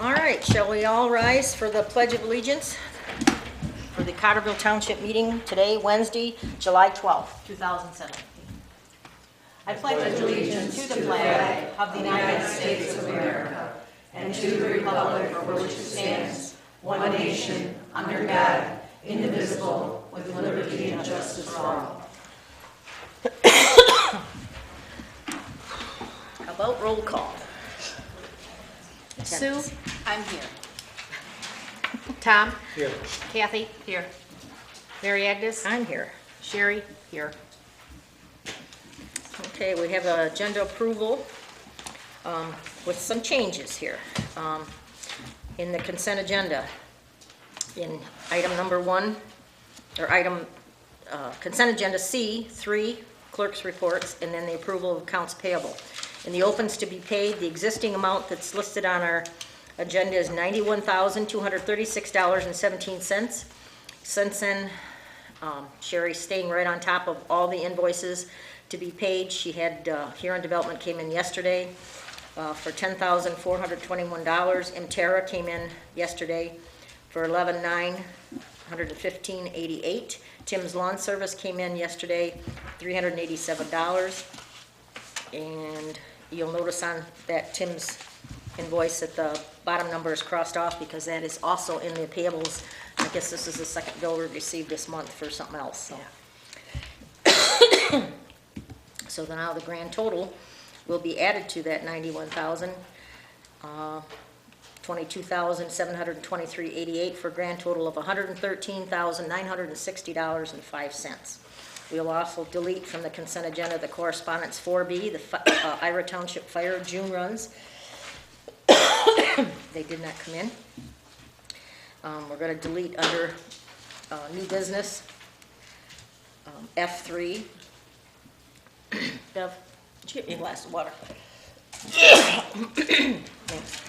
All right, shall we all rise for the Pledge of Allegiance for the Cotterville Township meeting today, Wednesday, July 12th, 2017. I pledge allegiance to the flag of the United States of America and to the republic for which it stands, one nation, under God, indivisible, with liberty and justice for all. How about roll call? Sue? I'm here. Tom? Here. Kathy? Here. Mary Agnes? I'm here. Sherry? Here. Okay, we have an agenda approval with some changes here. In the consent agenda, in item number 1, or item consent agenda C, 3 clerk's reports, and then the approval of accounts payable. In the opens to be paid, the existing amount that's listed on our agenda is $91,236.17. Since then, Sherry's staying right on top of all the invoices to be paid. She had Huron Development came in yesterday for $10,421. Mterra came in yesterday for $11,915.88. Tim's Lawn Service came in yesterday, $387. And you'll notice on that Tim's invoice that the bottom number is crossed off because that is also in the payables. I guess this is the second bill we received this month for something else. So, so now the grand total will be added to that 91,000, 22,723.88 for a grand total of $113,960.05. We'll also delete from the consent agenda the correspondence 4B, the Ira Township Fire June runs. They did not come in. We're going to delete under new business F3. Bev, did you get me a glass of water? Thanks.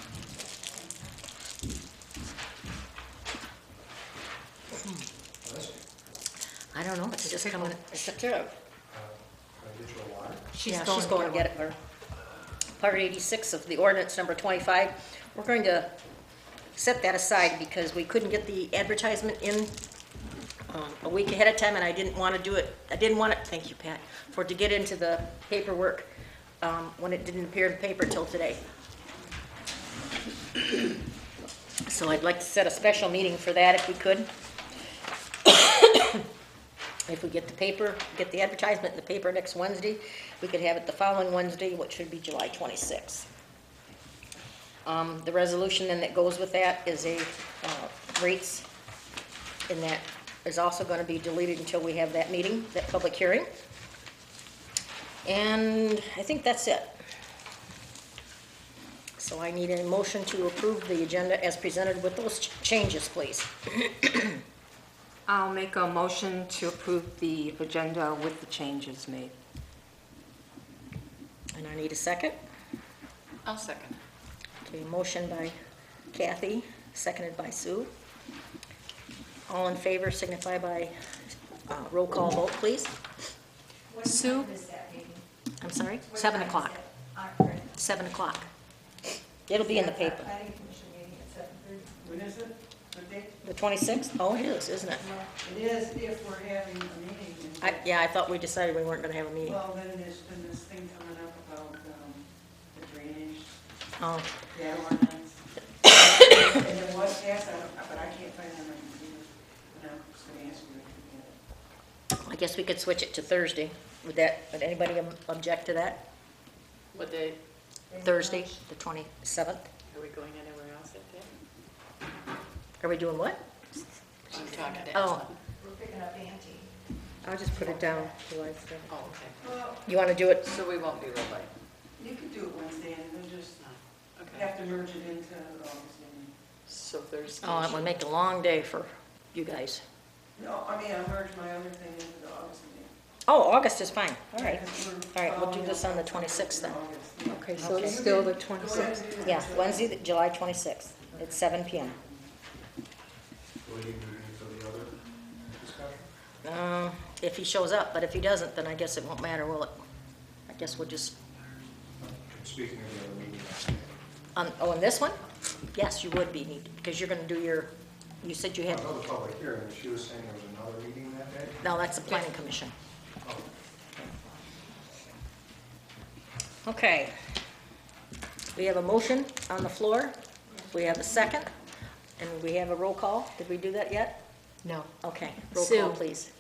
I don't know, it's just coming. Can I get you a water? She's going to get it. Part 86 of the ordinance number 25. We're going to set that aside because we couldn't get the advertisement in a week ahead of time, and I didn't want to do it. I didn't want it. Thank you, Pat, for it to get into the paperwork when it didn't appear in the paper till today. So I'd like to set a special meeting for that if we could. If we get the paper, get the advertisement in the paper next Wednesday, we could have it the following Wednesday, which should be July 26th. The resolution then that goes with that is a rates, and that is also going to be deleted until we have that meeting, that public hearing. And I think that's it. So I need a motion to approve the agenda as presented with those changes, please. I'll make a motion to approve the agenda with the changes made. And I need a second. I'll second. Okay, motion by Kathy, seconded by Sue. All in favor signify by roll call vote, please. Sue? I'm sorry? 7 o'clock. 7 o'clock. It'll be in the paper. When is it? What date? The 26th? Oh, it is, isn't it? It is if we're having a meeting. Yeah, I thought we decided we weren't going to have a meeting. Well, then there's been this thing coming up about the drainage, Oh, the ordinance. And it was passed, but I can't find it on my computer. And I'm just going to ask you if you I guess we could switch it to Thursday. Would anybody object to that? What day? Thursday, the 27th? Are we going anywhere else that day? Are we doing what? I'm talking to Oh. Ellen. We're picking up Auntie. I'll just put it down. Oh, okay. Well, You want to do it? So we won't be real late. you could do it Wednesday and then just Okay. have to merge it into August. So Thursday. Oh, it would make a long day for you guys. No, I mean, I'll merge my other thing into the August meeting. Oh, August is fine. All right. Because we're All right, we'll do following this up on the 26th then. August. Okay, so Okay. it's still the 26th. Yeah, Wednesday, July 26th, at 7 p.m. Will you do any for the other discussion? If he shows up, but if he doesn't, then I guess it won't matter, will it? I guess we'll just, Speaking of the other meeting, oh, and this one? Yes, you would be, because you're gonna do you said you had, Another public hearing, she was saying there was another meeting that day? no, that's the planning commission. Oh. Okay. We have a motion on the floor. We have a second, and we have a roll call. Did we do that yet? No. Okay, roll Sue. call, please.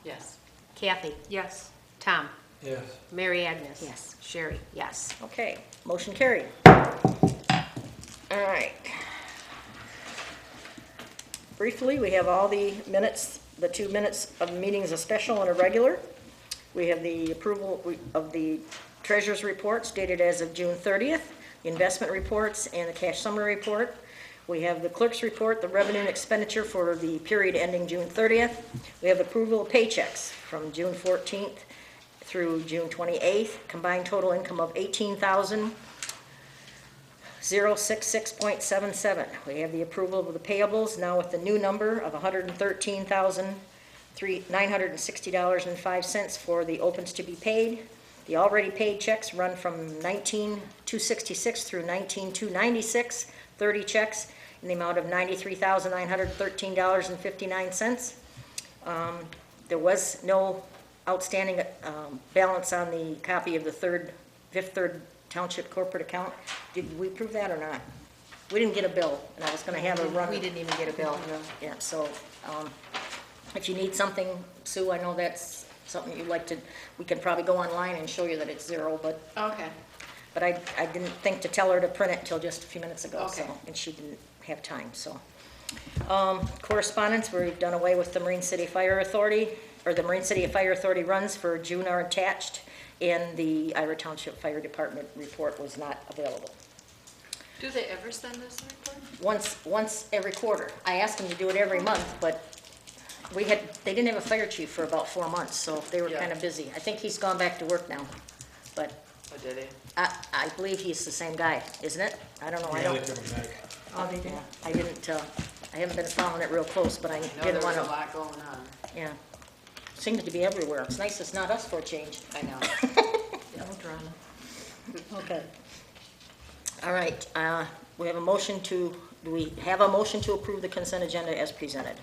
Yes. Kathy? Yes. Tom? Yes. Mary Agnes? Yes. Sherry? Yes. Okay, motion carried. All right. Briefly, we have all the minutes, the 2 minutes of meetings, a special and a regular. We have the approval of the treasurer's reports dated as of June 30th, the investment reports, and the cash summary report. We have the clerk's report, the revenue and expenditure for the period ending June 30th. We have approval of paychecks from June 14th through June 28th, combined total income of $18,066.77. We have the approval of the payables, now with the new number of $113,960.05 for the opens to be paid. The already paid checks run from 19,266 through 19,296, 30 checks in the amount of $93,913.59. There was no outstanding balance on the copy of the Fifth Third Township corporate account. Did we approve that or not? We didn't get a bill, and I was gonna have a run. We didn't even get a bill. Yeah, so, if you need something, Sue, I know that's something you'd like to, we can probably go online and show you that it's zero, but Okay. I didn't think to tell her to print it until just a few minutes ago, so, Okay. and she didn't have time, so. Correspondence, we've done away with the Marine City Fire Authority, or the Marine City Fire Authority runs for June are attached, and the Ira Township Fire Department report was not available. Do they ever send us a report? Once every quarter. I asked them to do it every month, but they didn't have a fire chief for about 4 months, so they were Yeah. kind of busy. I think he's gone back to work now, but Oh, did they? I believe he's the same guy, isn't it? I don't know, I Yeah, they don't, coming back. Oh, they did? yeah, I didn't, I haven't been following it real close, but I I know didn't there was want a to, lot going on. yeah. Seems to be everywhere. It's nice it's not us for a change. I know. No drama. Okay. All right, we have a motion do we have a motion to approve the consent agenda as presented?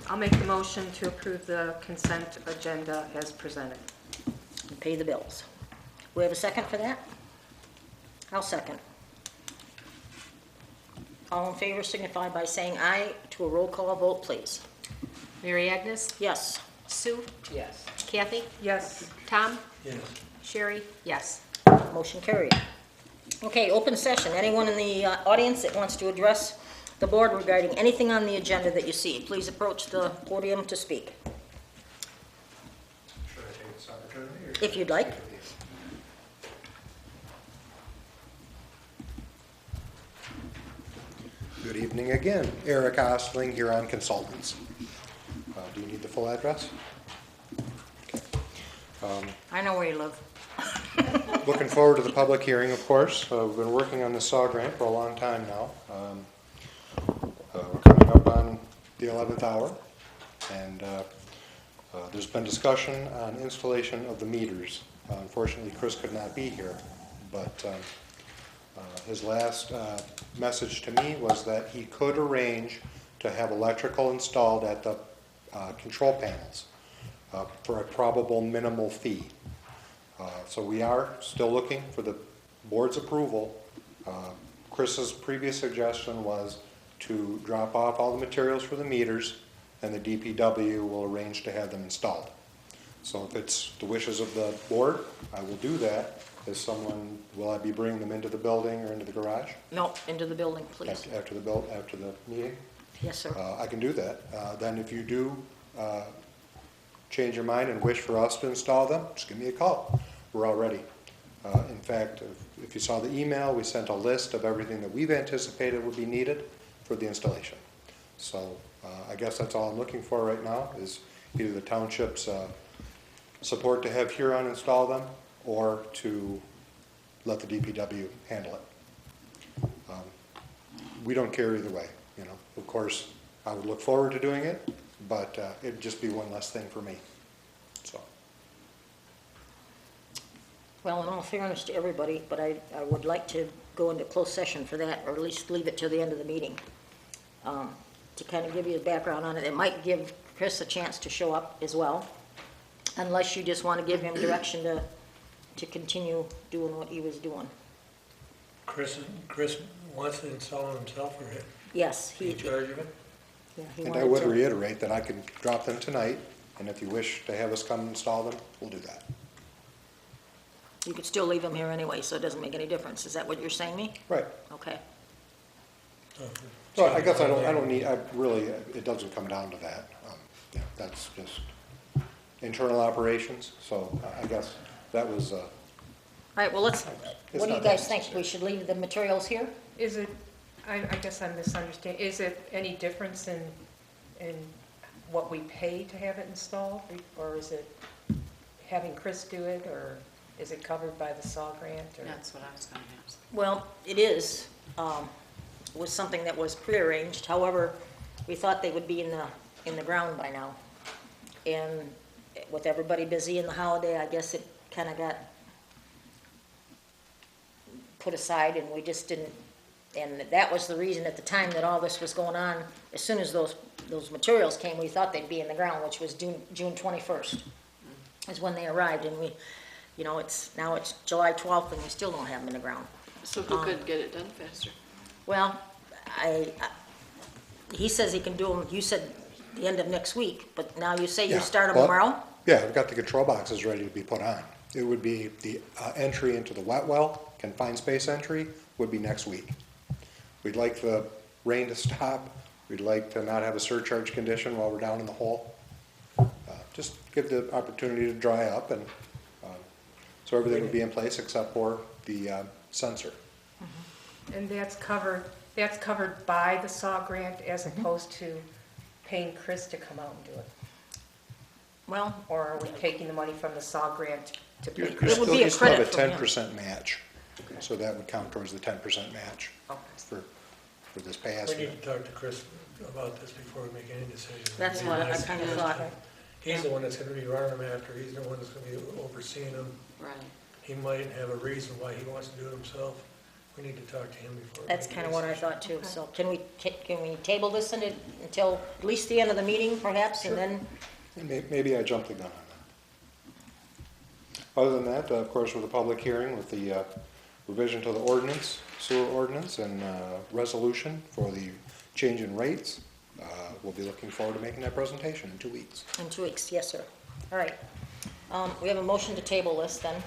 I'll make the motion to approve the consent agenda as presented. And pay the bills. We have a second for that? I'll second. All in favor signify by saying aye. To a roll call vote, please. Mary Agnes? Yes. Sue? Yes. Kathy? Yes. Tom? Yes. Sherry? Yes. Motion carried. Okay, open session. Anyone in the audience that wants to address the board regarding anything on the agenda that you see, please approach the podium to speak. Should I take this opportunity? or If you'd like. Good evening again. Eric Ostling, Huron Consultants. Do you need the full address? I know where you live. Looking forward to the public hearing, of course. We've been working on the SAW grant for a long time now. We're coming up on the 11th hour, and there's been discussion on installation of the meters. Unfortunately, Chris could not be here, but his last message to me was that he could arrange to have electrical installed at the control panels for a probable minimal fee. So we are still looking for the board's approval. Chris's previous suggestion was to drop off all the materials for the meters, and the DPW will arrange to have them installed. So if it's the wishes of the board, I will do that. Will I be bringing them into the building or into the garage? No, into the building, please. After the meeting? Yes, sir. I can do that. Then if you do change your mind and wish for us to install them, just give me a call. We're all ready. In fact, if you saw the email, we sent a list of everything that we've anticipated would be needed for the installation. So I guess that's all I'm looking for right now, is either the township's support to have Huron install them, or to let the DPW handle it. We don't care either way, you know. Of course, I would look forward to doing it, but it'd just be one less thing for me, so. Well, in all fairness to everybody, but I would like to go into closed session for that, or at least leave it till the end of the meeting, to kind of give you a background on it. It might give Chris a chance to show up as well, unless you just want to give him direction to continue doing what he was doing. Chris wants to install it himself, or Yes, he in charge of it? yeah, he And I wanted would to. reiterate that I can drop them tonight, and if you wish to have us come install them, we'll do that. You could still leave him here anyway, so it doesn't make any difference. Is that what you're saying me? Right. Okay. So I guess I don't need, it doesn't come down to that. Yeah, that's just internal operations, so I guess that was, All right, well, what do you not guys that think? necessary. We should leave the materials here? Is it, I guess I'm misunderstanding, is it any difference in what we pay to have it installed? Or is it having Chris do it, or is it covered by the SAW grant? Or That's what I was gonna ask. Well, it is, was something that was prearranged. However, we thought they would be in the ground by now. And with everybody busy in the holiday, I guess it kind of got put aside, and we just didn't, and that was the reason at the time that all this was going on. As soon as those materials came, we thought they'd be in the ground, which was June 21st is when they arrived, and now it's July 12th, and we still don't have them in the ground. So who could get it done faster? Well, he says he can do them, you said the end of next week, but now you say you Yeah, start them well- tomorrow? yeah, I've got the control boxes ready to be put on. It would be the entry into the wet well, confined space entry, would be next week. We'd like the rain to stop. We'd like to not have a surcharge condition while we're down in the hole. Just give the opportunity to dry up, and so everything would be in place except for the sensor. And that's covered by the SAW grant as opposed to paying Chris to come out and do it? Well, Or are we taking the money from the SAW grant to pay It Chris? would be a You still have credit a from him. 10% match, so that would count towards the 10% match Okay. for this past We year. need to talk to Chris about this before we make any decisions. that's what I kind of thought. He's the one that's gonna be running them after, he's the one that's gonna be overseeing them. Right. He might have a reason why he wants to do it himself. We need to talk to him before. we That's make a kind of what I decision. thought too. So can we table this until at least the end of the meeting perhaps, and then? And maybe I jumped the gun on that. Other than that, of course, with the public hearing, with the revision to the ordinance, sewer ordinance, and resolution for the change in rates, we'll be looking forward to making that presentation in 2 weeks. In 2 weeks, yes, sir. All right. We have a motion to table this then.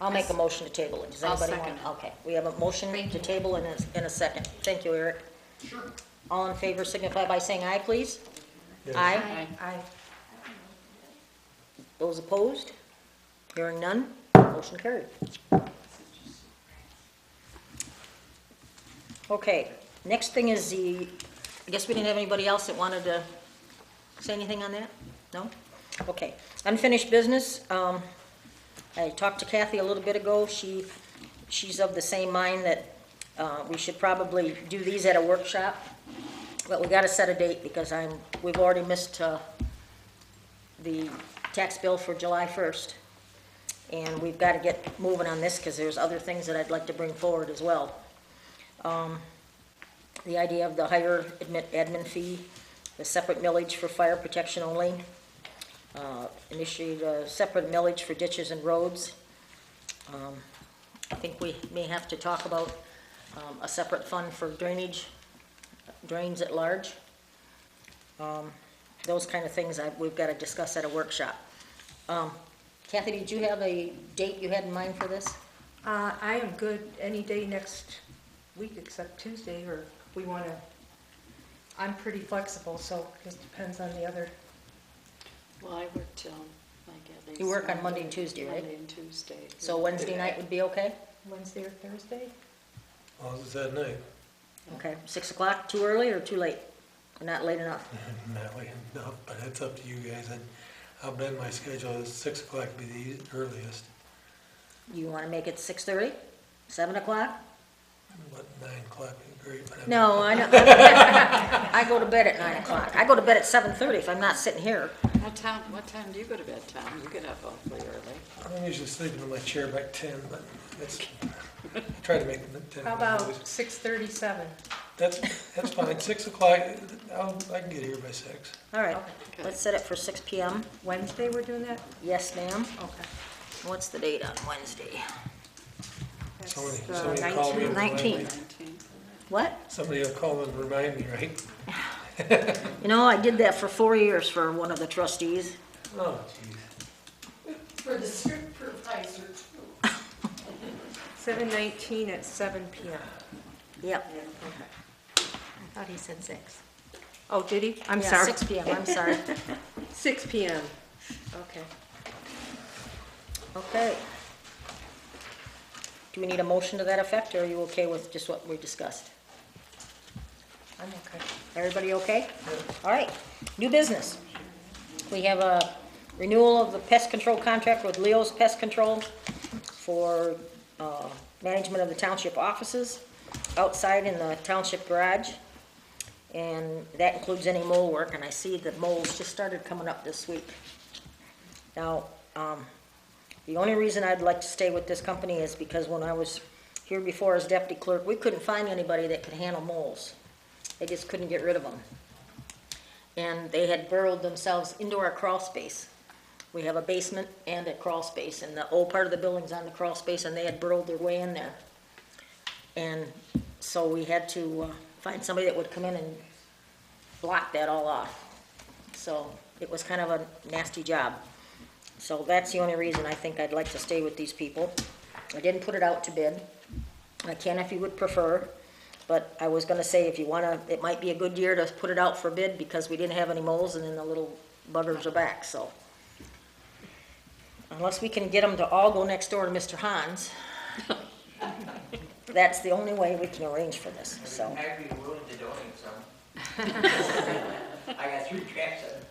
I'll make a motion to table it. Does I'll anybody want? second. Okay, we have a motion to table in a second. Thank you, Eric. Sure. All in favor signify by saying aye, please. Yes. Aye. Aye. Those opposed? Hearing none, motion carried. Okay, next thing is I guess we didn't have anybody else that wanted to say anything on that? No? Okay, unfinished business. I talked to Kathy a little bit ago. She's of the same mind that we should probably do these at a workshop, but we gotta set a date because we've already missed the tax bill for July 1st. And we've got to get moving on this because there's other things that I'd like to bring forward as well. The idea of the higher admin fee, the separate millage for fire protection only, initiate a separate millage for ditches and roads. I think we may have to talk about a separate fund for drains at large. Those kind of things we've got to discuss at a workshop. Kathy, did you have a date you had in mind for this? I am good any day next week except Tuesday, or we want to, I'm pretty flexible, so it just depends on the other. Well, I work till, like, at least. You work on Monday and Tuesday, right? Monday and Tuesday. So Wednesday night would be okay? Wednesday or Thursday? As long as it's at night. Okay, 6 o'clock, too early or too late? Or not late enough? Not late enough, but it's up to you guys. And I'll bend my schedule, 6 o'clock would be the earliest. You want to make it 6:30? 7 o'clock? What, 9 o'clock would be great. but I'm- No, I know. I go to bed at 9 o'clock. I go to bed at 7:30 if I'm not sitting here. What time do you go to bed, Tom? You get up awfully early. I'm usually sleeping in my chair by 10, but it's, I try to make it 10. How about 6:37? That's fine, 6 o'clock, I can get here by 6. All right, Okay. let's set it for 6 PM. Wednesday we're doing that? Yes, ma'am. Okay. What's the date on Wednesday? That's, Somebody call me and remind 19. me. 19. What? Somebody will call and remind me, right? You know, I did that for 4 years for one of the trustees. Oh, jeez. For the supervisor too. 7:19 at 7 PM. Yep. I thought he said 6. Oh, did he? I'm Yeah, sorry. 6 PM, I'm sorry. 6 PM. Okay. Okay. Do we need a motion to that effect, or are you okay with just what we discussed? I'm okay. Everybody okay? All right, new business. We have a renewal of the pest control contract with Leo's Pest Control for management of the township offices outside in the township garage. And that includes any mole work, and I see the moles just started coming up this week. Now, the only reason I'd like to stay with this company is because when I was here before as deputy clerk, we couldn't find anybody that could handle moles. They just couldn't get rid of them. And they had burrowed themselves into our crawl space. We have a basement and a crawl space, and the old part of the building's on the crawl space, and they had burrowed their way in there. And so we had to find somebody that would come in and block that all off. So it was kind of a nasty job. So that's the only reason I think I'd like to stay with these people. I didn't put it out to bid. I can if you would prefer, but I was gonna say if you wanna, it might be a good year to put it out for bid because we didn't have any moles and then the little buggers are back, so. Unless we can get them to all go next door to Mr. Hans, that's the only way we can arrange for this, so. I'd be willing to donate some. I got 3 cats on it.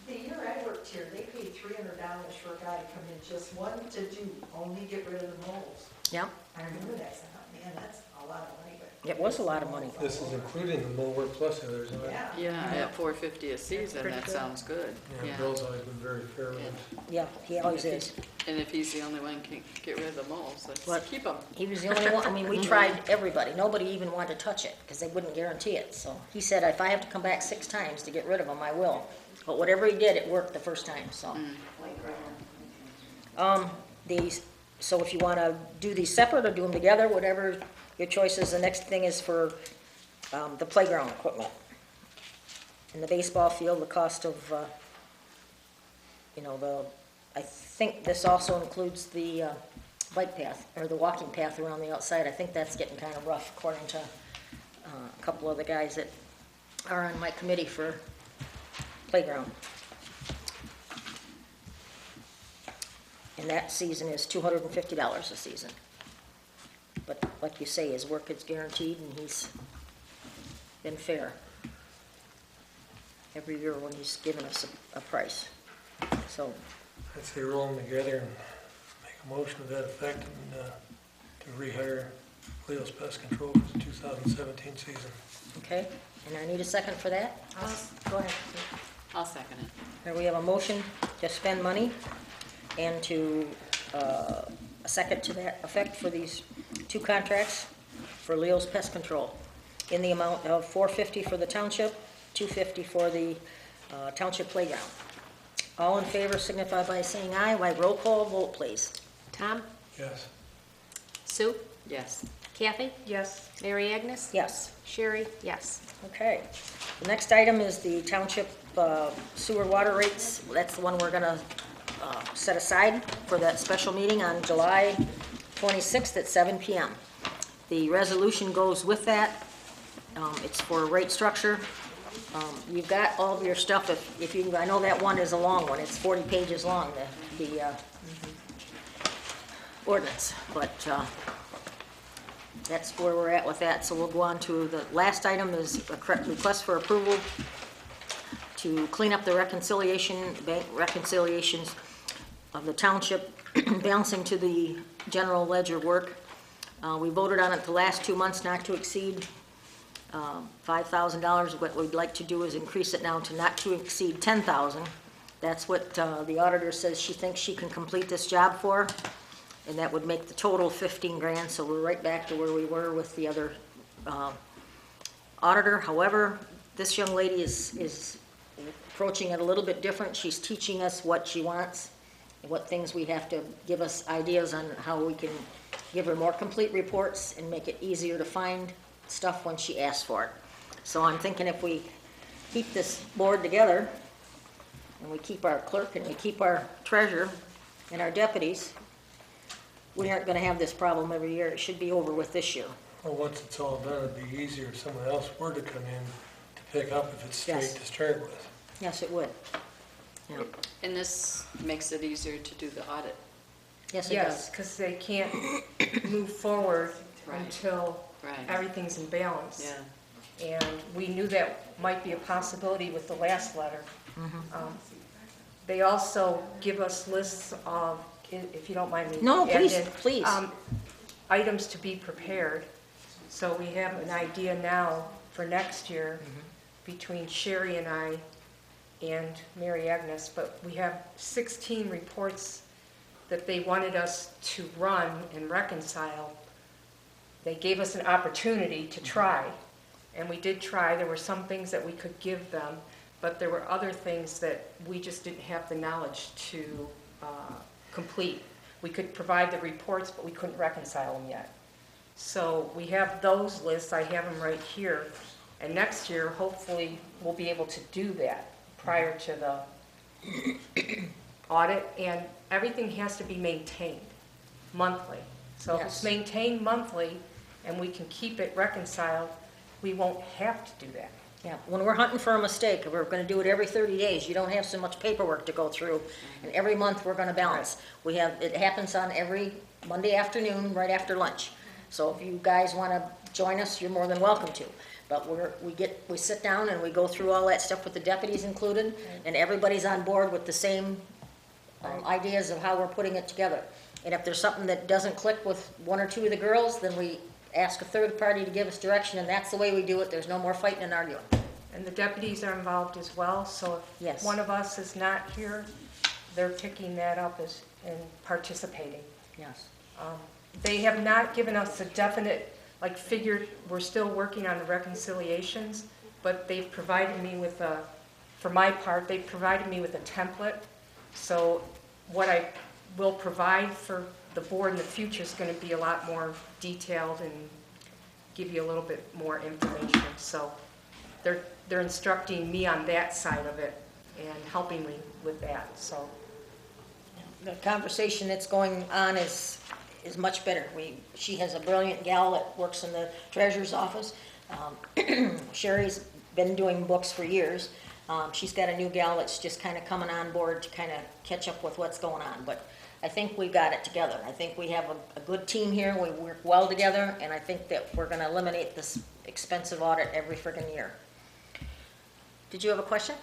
The year I worked here, they paid $300 for a guy to come in, just one to do, only get rid of the moles. Yeah, I remember that, I thought, man, that's a lot of money, but. it was a lot of money. This is including the mole work plus the others, isn't it? Yeah. Yeah, at $4.50 a season, pretty that good. sounds good. Yeah, Bill's always been very fair with it. Yeah, he always is. And if he's the only one who can get rid of the moles, What? let's keep them. He was the only one, I mean, we tried everybody, nobody even wanted to touch it, because they wouldn't guarantee it, so. He said, if I have to come back 6 times to get rid of them, I will. But whatever he did, it worked the first time, so. So if you wanna do these separate or do them together, whatever your choice is, the next thing is for, the playground equipment. In the baseball field, the cost of, I think this also includes the, bike path, or the walking path around the outside. I think that's getting kind of rough according to, a couple of the guys that are on my committee for playground. And that season is $250 a season. But like you say, his work is guaranteed and he's been fair every year when he's given us a price. So, I'd say roll them together and make a motion to that effect and to rehire Leo's Pest Control for the 2017 season. okay, and I need a second for that? Go ahead. I'll second it. There we have a motion to spend money and to, a second to that effect for these 2 contracts for Leo's Pest Control in the amount of $450 for the township, $250 for the township playground. All in favor signify by saying aye. By roll call vote, please. Tom? Yes. Sue? Yes. Kathy? Yes. Mary Agnes? Yes. Sherry? Yes. Okay. The next item is the township sewer water rates. That's the one we're gonna set aside for that special meeting on July 26th at 7 PM. The resolution goes with that. It's for rate structure. You've got all of your stuff, if you, I know that one is a long one, it's 40 pages long, the ordinance, but that's where we're at with that. So we'll go on to the last item is a request for approval to clean up the bank reconciliations of the township balancing to the general ledger work. We voted on it the last 2 months not to exceed $5,000. What we'd like to do is increase it now to not to exceed 10,000. That's what the auditor says she thinks she can complete this job for, and that would make the total 15 grand, so we're right back to where we were with the other auditor. However, this young lady is approaching it a little bit different. She's teaching us what she wants, and what things we have to give us ideas on how we can give her more complete reports and make it easier to find stuff when she asks for it. So I'm thinking if we keep this board together, and we keep our clerk, and we keep our treasurer, and our deputies, we aren't gonna have this problem every year. It should be over with this year. Well, once it's all done, it'd be easier if someone else were to come in to pick up if it's straight Yes. to start with. Yes, it would. Yeah. And this makes it easier to do the audit. Yes, it Yes, does. because they can't move forward Right. until Right. everything's in balance. Yeah. And we knew that might be a possibility with the last letter. Mm-hmm. They also give us lists of, if you don't mind me. No, please, adding, please. Items to be prepared. So we have an idea now for next year between Sherry and I and Mary Agnes, but we have 16 reports that they wanted us to run and reconcile. They gave us an opportunity to try, and we did try. There were some things that we could give them, but there were other things that we just didn't have the knowledge to complete. We could provide the reports, but we couldn't reconcile them yet. So we have those lists, I have them right here, and next year, hopefully, we'll be able to do that prior to the audit, and everything has to be maintained monthly. So if it's Yes. maintained monthly, and we can keep it reconciled, we won't have to do that. Yeah, when we're hunting for a mistake, we're gonna do it every 30 days. You don't have so much paperwork to go through, and every month we're gonna balance. It happens on every Monday afternoon, right after lunch. So if you guys wanna join us, you're more than welcome to. But we sit down and we go through all that stuff with the deputies included, and everybody's on board with the same ideas of how we're putting it together. And if there's something that doesn't click with one or two of the girls, then we ask a third party to give us direction, and that's the way we do it. There's no more fighting and arguing. And the deputies are involved as well, so Yes. if one of us is not here, they're picking that up and participating. Yes. They have not given us a definite, figure. We're still working on the reconciliations, but they've provided me with for my part, they've provided me with a template. So what I will provide for the board in the future is going to be a lot more detailed and give you a little bit more information. So they're instructing me on that side of it and helping me with that, so. The conversation that's going on is much better. She has a brilliant gal that works in the treasurer's office. Sherry's been doing books for years. She's got a new gal that's just kind of coming on board to kind of catch up with what's going on. But I think we got it together. I think we have a good team here. We work well together, and I think that we're going to eliminate this expensive audit every friggin' year. Did you have a question?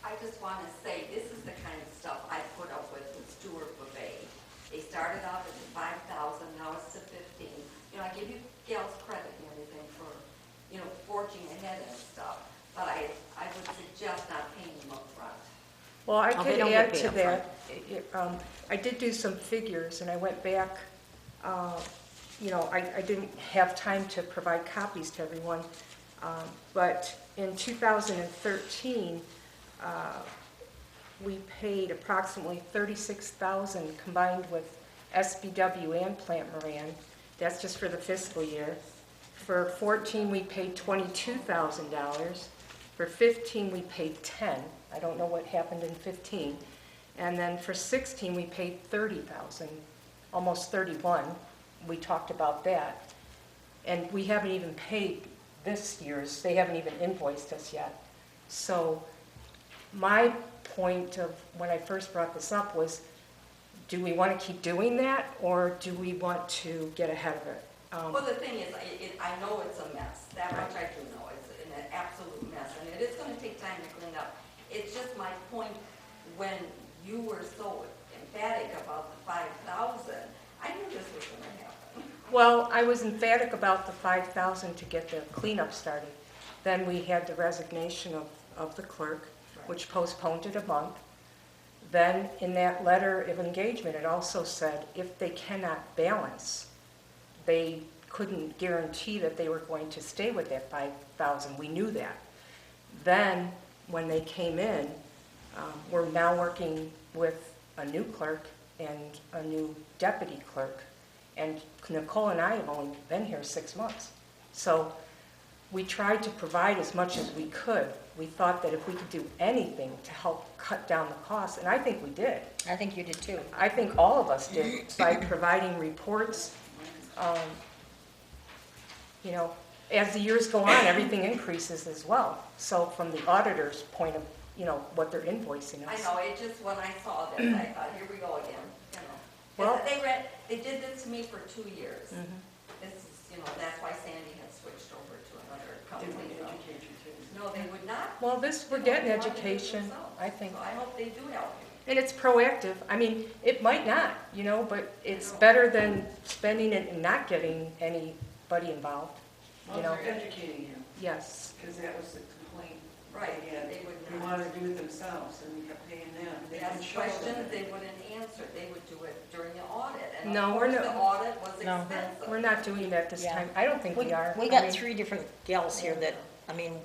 I just want to say, this is the kind of stuff I put up with Stuart Buffet. They started off at the 5,000, now it's to 15. I give you gals credit and everything for, forging ahead and stuff, but I would suggest not paying them up front. Well, I Oh, they could don't get add paid to upfront. that. I did do some figures, and I went back, I didn't have time to provide copies to everyone, but in 2013, we paid approximately $36,000 combined with SBW and Plant Moran. That's just for the fiscal year. For 14, we paid $22,000. For 15, we paid 10. I don't know what happened in 15. And then for 16, we paid $30,000, almost 31. We talked about that. And we haven't even paid this year's, they haven't even invoiced us yet. So my point of when I first brought this up was, do we want to keep doing that, or do we want to get ahead of it? Well, the thing is, I know it's a mess. That much I do know. It's an absolute mess, and it is going to take time to clean up. It's just my point, when you were so emphatic about the 5,000, I knew this was going to happen. Well, I was emphatic about the 5,000 to get the cleanup started. Then we had the resignation of the clerk, which postponed it a month. Then in that letter of engagement, it also said if they cannot balance, they couldn't guarantee that they were going to stay with that 5,000. We knew that. Then, when they came in, we're now working with a new clerk and a new deputy clerk. And Nicole and I have only been here 6 months. So we tried to provide as much as we could. We thought that if we could do anything to help cut down the costs, and I think we did. I think you did too. I think all of us did, by providing reports. You know, as the years go on, everything increases as well. So from the auditor's point of, you know, what they're invoicing I us. know, it just, when I saw this, I thought, here we go again, you know. Well- 'Cause they did this to me for 2 years. This is, you know, that's why Sandy had switched over to another They company. would so. educate you too. No, they would not. Well, this, we're You know, getting they wanted to do it education, themselves. I think. So I hope they do help you. And it's proactive. I mean, it might not, you know, but it's better than spending it and not getting anybody involved, you Well, know? they're educating you, Yes. because that was the complaint. Right, Yeah, they would They not. wanted to do it themselves, and we kept paying them. They didn't asked show them. questions, they wouldn't answer, they would do it during the audit. And No, of we're course, not- the audit was No. expensive. We're not doing that this Yeah. time. I don't think we are. We I got mean, 3 different gals here that, I mean,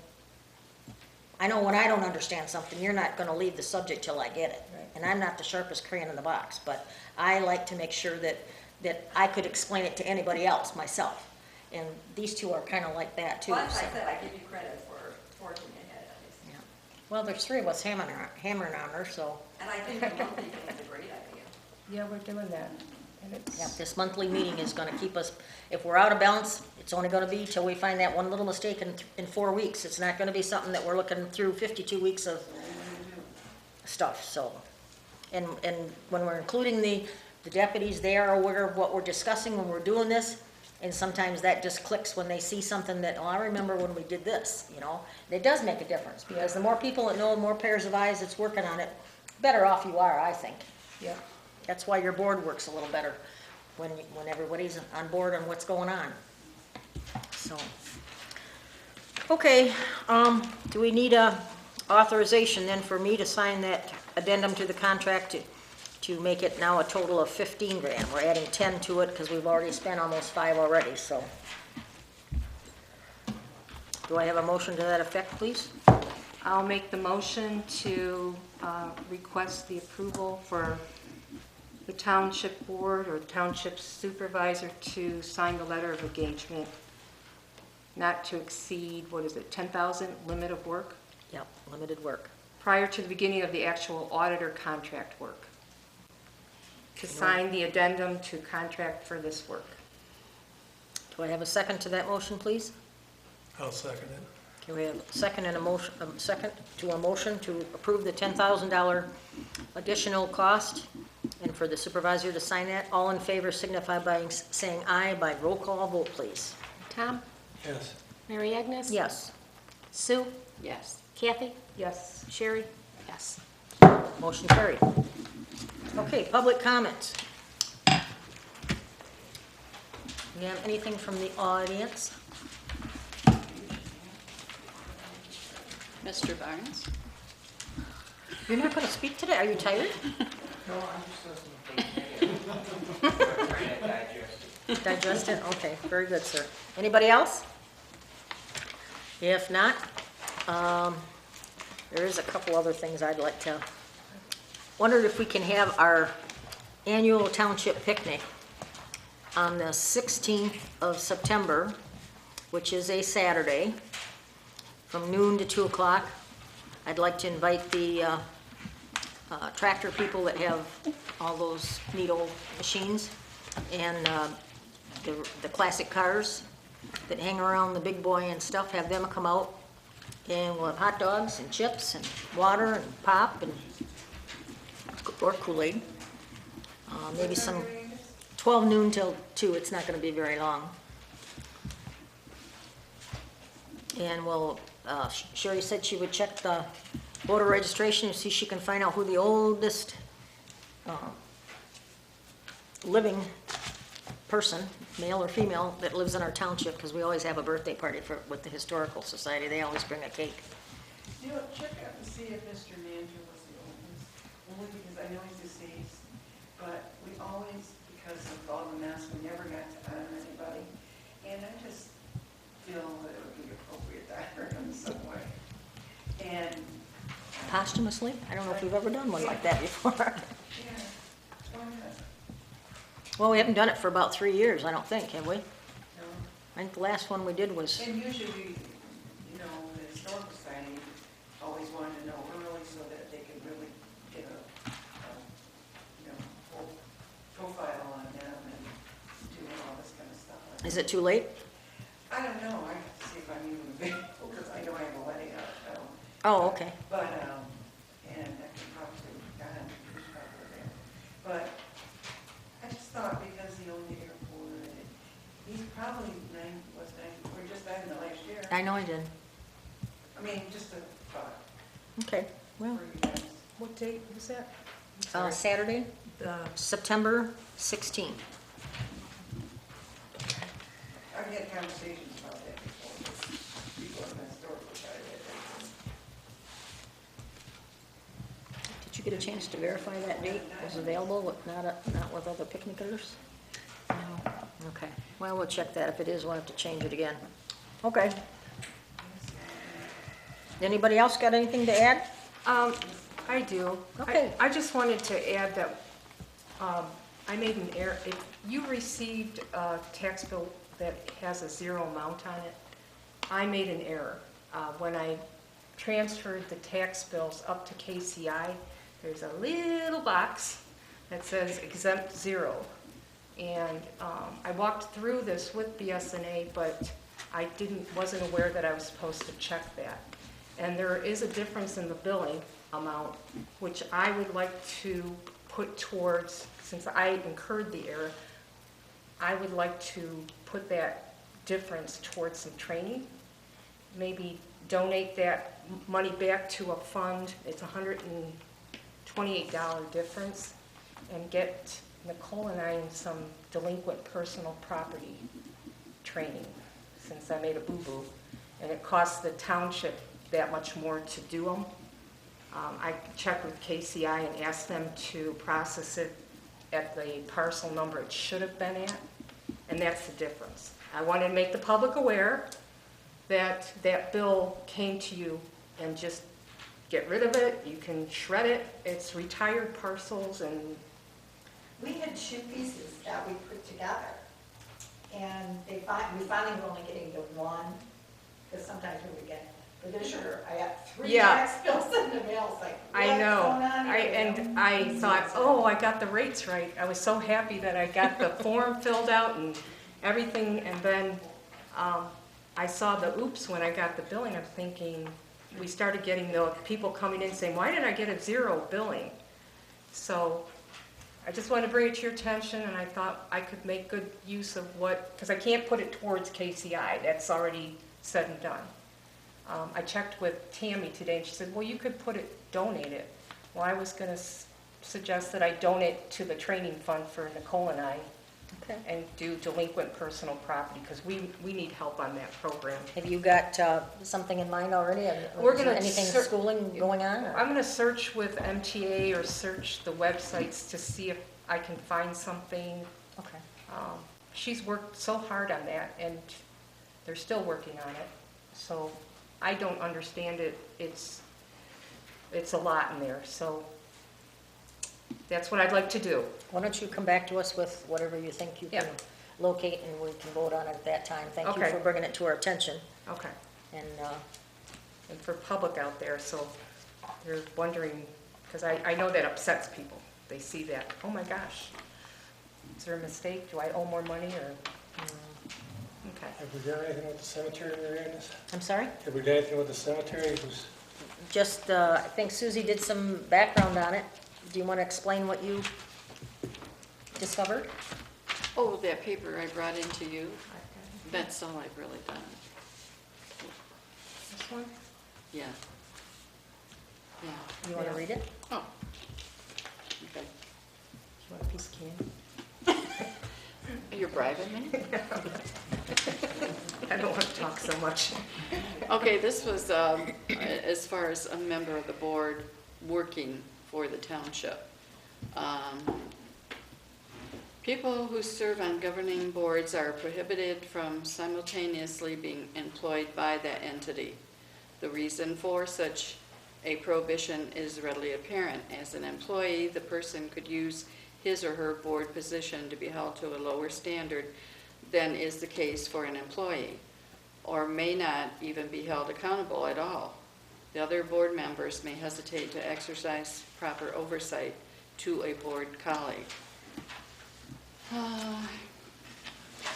I know when I don't understand something, you're not gonna leave the subject till I get it. Right. And I'm not the sharpest crayon in the box, but I like to make sure that I could explain it to anybody else myself. And these two are kinda like that too. Plus, I so. said, I give you credit for forging ahead at least. Yeah. Well, there's 3 of us hammering on her, so, And I think the monthly thing is a great idea. Yeah, we're doing that. And it's. yeah, this monthly meeting is gonna keep us, if we're out of balance, it's only gonna be till we find that one little mistake in 4 weeks. It's not gonna be something that we're looking through 52 weeks of stuff, so. And when we're including the deputies, they are aware of what we're discussing when we're doing this, and sometimes that just clicks when they see something that, oh, I remember when we did this, you know? And it does make a difference, because the more people that know, the more pairs of eyes that's working on it, better off you are, I think. Yeah. That's why your board works a little better, when everybody's on board on what's going on. So, okay, do we need a authorization then for me to sign that addendum to the contract to make it now a total of 15 grand? We're adding 10 to it because we've already spent almost 5 already, so. Do I have a motion to that effect, please? I'll make the motion to request the approval for the township board or township supervisor to sign the letter of engagement, not to exceed, what is it, 10,000 limit of work, Yep, limited work. prior to the beginning of the actual auditor contract work. To sign the addendum to contract for this work. Do I have a second to that motion, please? I'll second it. Can we have a second and a motion, second to a motion to approve the $10,000 additional cost and for the supervisor to sign that? All in favor signify by saying aye by roll call vote, please. Tom? Yes. Mary Agnes? Yes, Sue? Yes. Kathy? Yes. Sherry? Yes. motion carried. Okay, public comments. You have anything from the audience? Mr. Barnes? You're not going to speak today? Are you tired? No, I'm just listening to you. Trying to digest it. Digest it? Okay, very good, sir. Anybody else? If not, there is a couple other things I'd like to, wondered if we can have our annual township picnic on the 16th of September, which is a Saturday, from noon to 2 o'clock. I'd like to invite the tractor people that have all those neat old machines, and the classic cars that hang around the big boy and stuff, have them come out, and we'll have hot dogs and chips and water and pop and, or Kool-Aid. Maybe some, 12 noon till 2, it's not gonna be very long. And we'll, Sherry said she would check the voter registration and see if she can find out who the oldest living person, male or female, that lives in our township, because we always have a birthday party with the Historical Society. They always bring a cake. You know, check out and see if Mr. Manger was the oldest, only because I know he's deceased, but we always, because of all the mess, we never got to honor anybody, and I just feel that it would be appropriate to honor him in some way. And, Posthumously? I don't know if we've ever done one like that before. yeah, why not? Well, we haven't done it for about 3 years, I don't think, have we? No? I think the last one we did was, And usually, you know, the Historical Society always wanted to know early so that they could really get a you know, whole profile on them and do all this kind of stuff. is it too late? I don't know, I have to see if I'm even available, because I know I have a wedding out of town. Oh, okay. But, and I can talk to Don, who's probably there. But I just thought because he owned the airport, he's probably 94, or just died in the last year. I know I did. I mean, just a thought Okay, well, for you guys. What date was that? I'm sorry. Saturday, September 16th. I've had conversations about that before, with people in the historical side of it. Did you get a chance to verify that date was available, not with other picnickers? No. Okay, well, we'll check that. If it is, we'll have to change it again. Okay. Anybody else got anything to add? I do. Okay. I just wanted to add that I made an error. If you received a tax bill that has a zero amount on it, I made an error. When I transferred the tax bills up to KCI, there's a little box that says exempt zero. And I walked through this with BSNA, but I wasn't aware that I was supposed to check that. And there is a difference in the billing amount, which I would like to put towards, since I incurred the error, I would like to put that difference towards some training. Maybe donate that money back to a fund. It's $128 difference, and get Nicole and I in some delinquent personal property training, since I made a boo-boo. And it costs the township that much more to do them. I checked with KCI and asked them to process it at the parcel number it should have been at, and that's the difference. I wanted to make the public aware that that bill came to you, and just get rid of it. You can shred it. It's retired parcels, and We had two pieces that we put together, and we finally were only getting the one, because sometimes when we get, for this year, I got 3 Yeah. tax bills in the mail, it's like, what's I going know. on here? And I thought, oh, I got the rates right. I was so happy that I got the form filled out and everything, and then I saw the oops when I got the billing. I'm thinking, we started getting the people coming in saying, why did I get a zero billing? So I just wanted to bring it to your attention, and I thought I could make good use of what, because I can't put it towards KCI, that's already said and done. I checked with Tammy today, and she said, well, you could donate it. Well, I was going to suggest that I donate to the training fund for Nicole and I, Okay. and do delinquent personal property, because we need help on that program. Have you got something in mind already? We're Is there gonna anything cer- schooling going on? or- I'm going to search with MTA or search the websites to see if I can find something. Okay. She's worked so hard on that, and they're still working on it. So I don't understand it. It's a lot in there. So that's what I'd like to do. Why don't you come back to us with whatever you think you can Yeah. locate, and we can vote on it at that time. Thank you Okay. for bringing it to our attention. Okay. And And for public out there, so they're wondering, because I know that upsets people. They see that, oh my gosh, is there a mistake? Do I owe more money, or? Okay. Have we done anything with the cemetery, Mary Agnes? I'm sorry? Have we done anything with the cemetery? Just, I think Susie did some background on it. Do you want to explain what you discovered? Oh, that paper I brought in to you, that's all I've really done. This one? Yeah. Yeah. You want to read it? Oh. Okay. You want a piece of candy? You're bribing me? I don't want to talk so much. Okay, this was as far as a member of the board working for the township. People who serve on governing boards are prohibited from simultaneously being employed by that entity. The reason for such a prohibition is readily apparent. As an employee, the person could use his or her board position to be held to a lower standard than is the case for an employee, or may not even be held accountable at all. The other board members may hesitate to exercise proper oversight to a board colleague.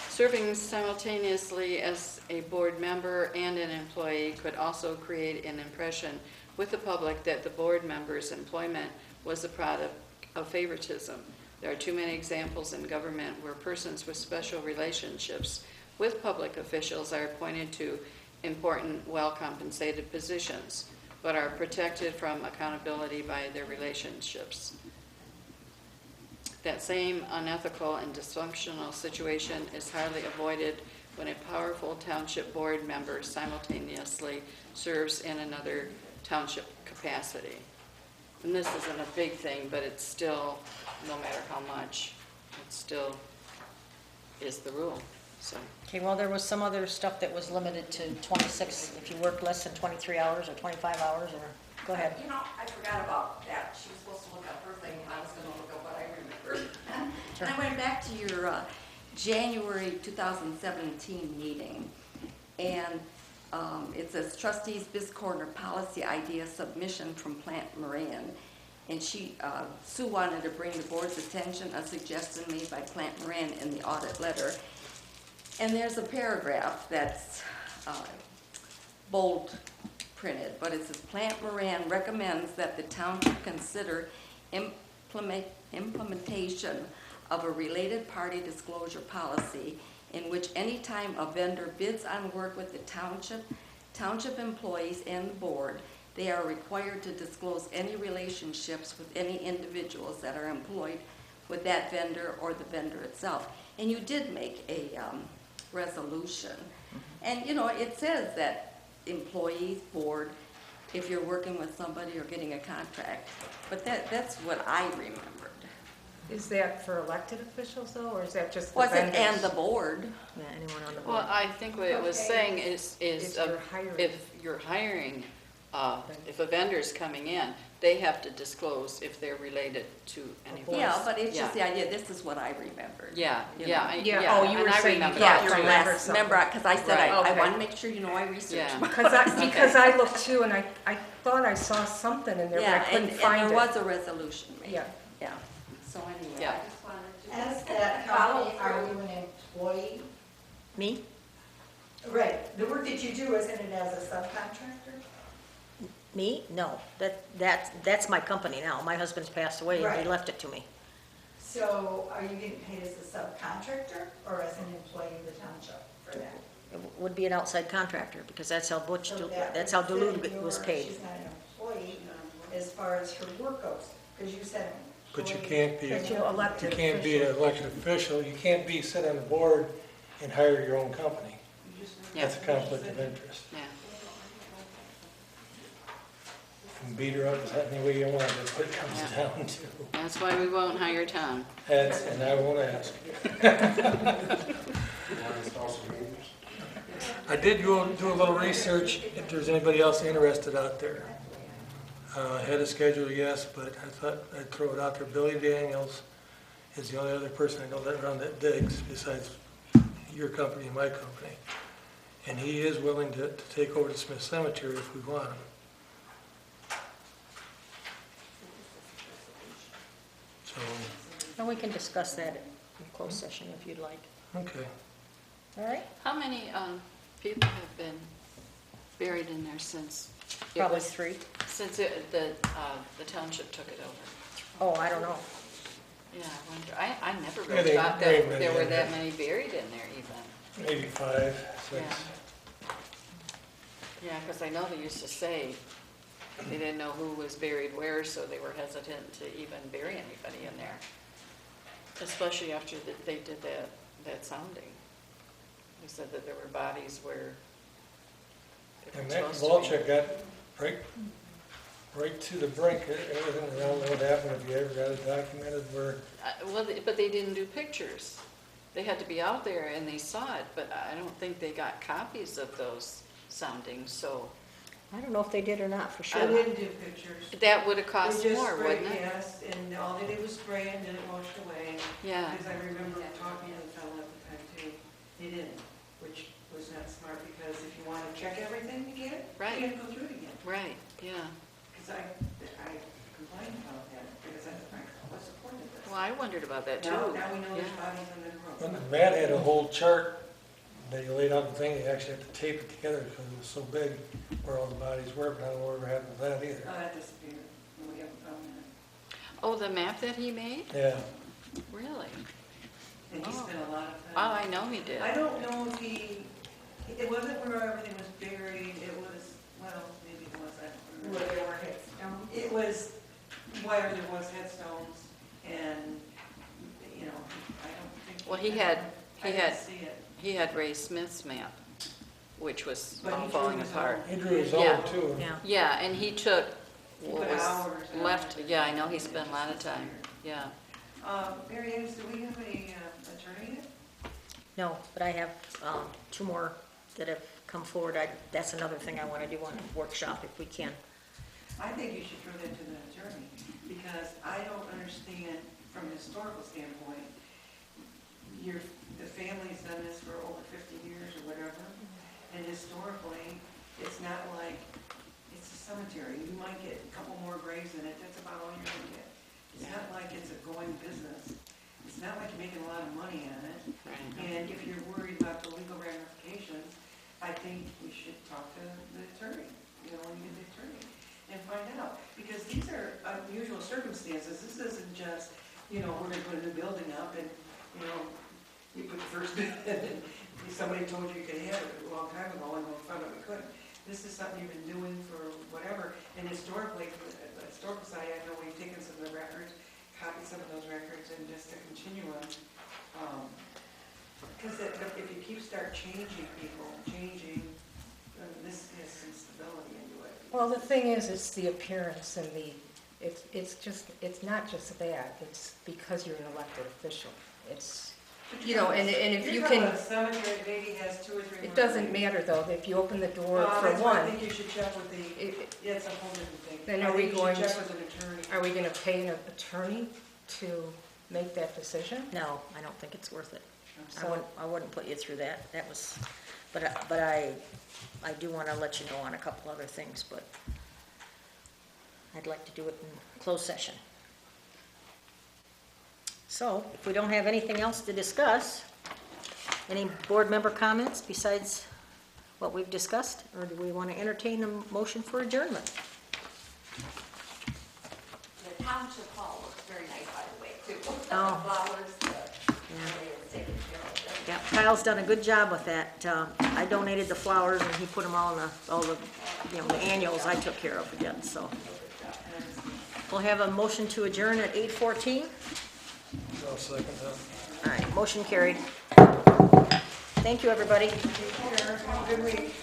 Serving simultaneously as a board member and an employee could also create an impression with the public that the board member's employment was a product of favoritism. There are too many examples in government where persons with special relationships with public officials are appointed to important, well-compensated positions, but are protected from accountability by their relationships. That same unethical and dysfunctional situation is hardly avoided when a powerful township board member simultaneously serves in another township capacity. And this isn't a big thing, but it's still, no matter how much, it still is the rule, so. Okay, well, there was some other stuff that was limited to 26, if you work less than 23 hours or 25 hours, or, go ahead. You know, I forgot about that. She was supposed to look up her thing, and I was gonna look up what I remember. And I went back to your January 2017 meeting, and it says trustees Biscorner policy idea submission from Plant Moran. And Sue wanted to bring the board's attention a suggestion made by Plant Moran in the audit letter. And there's a paragraph that's bold printed, but it says Plant Moran recommends that the township consider implementation of a related party disclosure policy in which any time a vendor bids on work with the township employees and the board, they are required to disclose any relationships with any individuals that are employed with that vendor or the vendor itself. And you did make a resolution. And you know, it says that employees, board, if you're working with somebody or getting a contract, but that's what I remembered. Is that for elected officials though, or is that just the Was it vendors? and the board? Yeah, anyone on the board? Well, I think what it was Okay. saying is If you're hiring. if you're hiring, if a vendor's coming in, they have to disclose if they're related to anyone. Yeah, but it's Yeah. just the idea, this is what I remembered. Yeah, You yeah, know. Yeah, oh, you and were I saying you remember thought that you too. From remembered last, something. remember, because I said, Right. I Okay. want to make sure you know I researched. Yeah. Because I looked too, and I thought I saw something in there, but I Yeah, couldn't and find it. there was a resolution made. Yeah. Yeah, so anyway, Yeah. I just wanted to. As that company, are you an employee? Me? Right, the work that you do, isn't it as a subcontractor? Me? No, that's my company now. My husband's passed away, and he Right. left it to me. So are you getting paid as a subcontractor or as an employee of the township for that? It would be an outside contractor, because that's how Butch, So that that's would how Duluth fit was your- paid. She's not an employee as far as her work goes, because you said. But you employee. can't be, But you're elected you can't be an elected official, you can't be, sit on the board and hire your own company. Yeah. That's a conflict of interest. Yeah. And beat her up any way you want, that's what it comes Yeah. down to. That's why we won't hire Tom. That's, and I won't ask. I did go do a little research, if there's anybody else interested out there. Had a schedule, yes, but I thought I'd throw it out there. Billy Daniels is the only other person I know that around that digs, besides your company and my company. And he is willing to take over the Smith Cemetery if we want him. So, And we can discuss that in closed session if you'd like. okay. All right? How many people have been buried in there since? it Probably was- 3. Since the township took it over? Oh, I don't know. Yeah, I wonder, I never Yeah, really they- thought they that may there were have that been. many buried in there even. Maybe 5, 6. Yeah. Yeah, because I know they used to say they didn't know who was buried where, so they were hesitant to even bury anybody in there. Especially after they did that that sounding. They said that there were bodies where they And were that supposed to be. Walchuk got right to the brink, everything, I don't know what happened, if you ever got it documented where, Well, but they didn't do pictures. They had to be out there and they saw it, but I don't think they got copies of those soundings, so I don't know if they did or not, for I sure. didn't do pictures. that would have cost They just more, sprayed, wouldn't it? yes, and all they did was spray and then it washed away. Yeah, Because I remember talking to the fellow at the time too, they didn't, which was not smart, because if you want to check everything again, Right. you have to go through it again. right, yeah. Because I complained about that, because I was supporting this. Well, I wondered about that too. Now we know there's Yeah. bodies in the when room. Matt had a whole chart that he laid out the thing, he actually had to tape it together because it was so big where all the bodies were, but I don't know whatever happened with that either. Oh, that disappeared, and we haven't found that. Oh, the map that he made? Yeah, Really? And he Oh. spent a lot of time. Oh, I know he did. I don't know if it wasn't where everything was buried, it was, well, maybe it was, I don't Where remember. there were headstones. It was where there was headstones and, you know, I don't think. Well, he I didn't had, see it. he had Ray Smith's map, which was But he all drew falling his apart. own. he drew his Yeah. own too. Yeah. Yeah, and he took He what put was hours on left, it. yeah, I know he spent a lot of time, yeah. Mary Ann, do we have a attorney yet? No, but I have 2 more that have come forward. That's another thing I want to do on a workshop if we can. I think you should throw that to the attorney, because I don't understand from a historical standpoint, the family's done this for over 50 years or whatever, and historically, it's not like, it's a cemetery, you might get a couple more graves in it, that's about all you're gonna get. It's not like it's a going business, it's not like you're making a lot of money on it, and if you're worried about the legal ramifications, I think we should talk to the attorney, you know, when you get the attorney, and find out. Because these are unusual circumstances. This isn't just, you know, we're gonna put a new building up and, you know, you put the first bid in and somebody told you you could have it a long time ago and we found out we couldn't. This is something you've been doing for whatever. And historically, from the historical side, I know we've taken some of the records, copied some of those records and just to continue on. Because if you start changing people, this has some stability into it. Well, the thing is, it's the appearance and it's not just that, it's because you're an elected official. It's, you know, and if you You're talking can, about a cemetery that maybe has 2 or 3 more. it doesn't graves. matter though, if you open the door for That's why I one, think you should check with the, it- yeah, it's a whole different thing. Then I are we think you should going check to- with an attorney. are we gonna pay an attorney to make that decision? No, I don't think it's worth it. So- I wouldn't put you through that. That was, but I do want to let you know on a couple other things, but I'd like to do it in closed session. So, if we don't have anything else to discuss, any board member comments besides what we've discussed? Or do we want to entertain a motion for adjournment? The township hall looks very nice, by the way, too. Oh. Flowers, everybody is taking care of them. Yeah, Kyle's done a good job with that. I donated the flowers and he put them all the, you know, the annuals I took care of again, so. We'll have a motion to adjourn at 8:14. I'll second that. All right, motion carried. Thank you, everybody. Take care, have a good week.